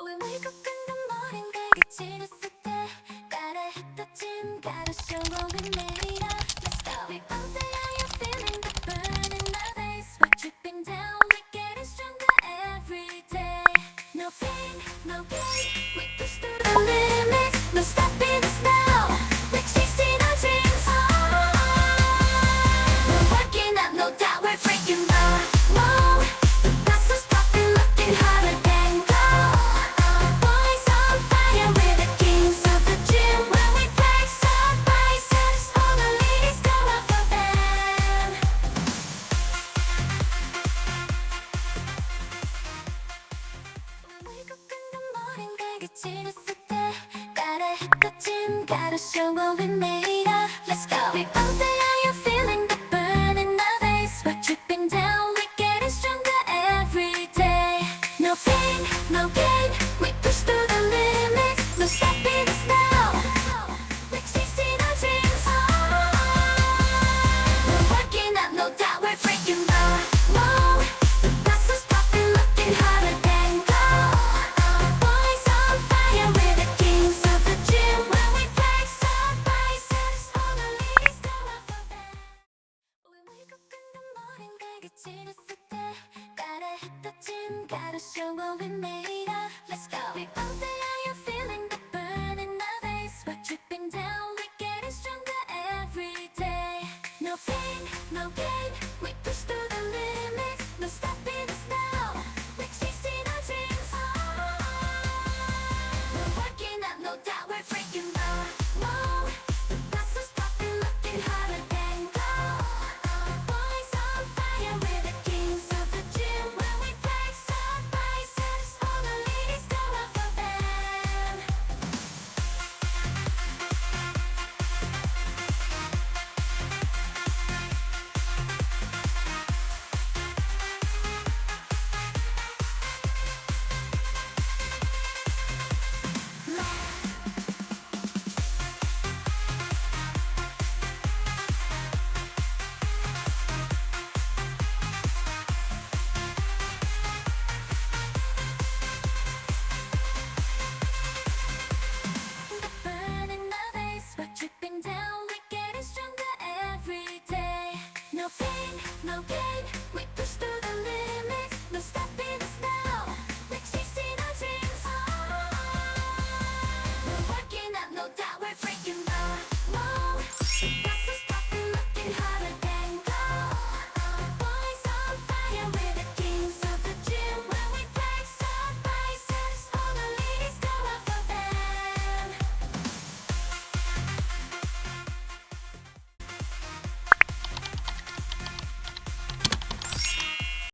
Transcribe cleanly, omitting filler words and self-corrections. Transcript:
We wake up in the morning, get you to gotta hit the gym, gotta show what we made of. Let's go. We both are you feeling the burn in the days. We're dripping down, we're getting stronger every day. No pain, no gain. We push through the limits, no stopping us now. We're chasing our dreams. We're working out, no doubt, we're breaking the mold. Muscles popping, looking harder than gold. Boys on fire, we're the kings of the gym. When we flex our biceps, all the ladies go out for them. We wake up in the morning, get you to gotta hit the gym, gotta show what we made of. Let's go. We both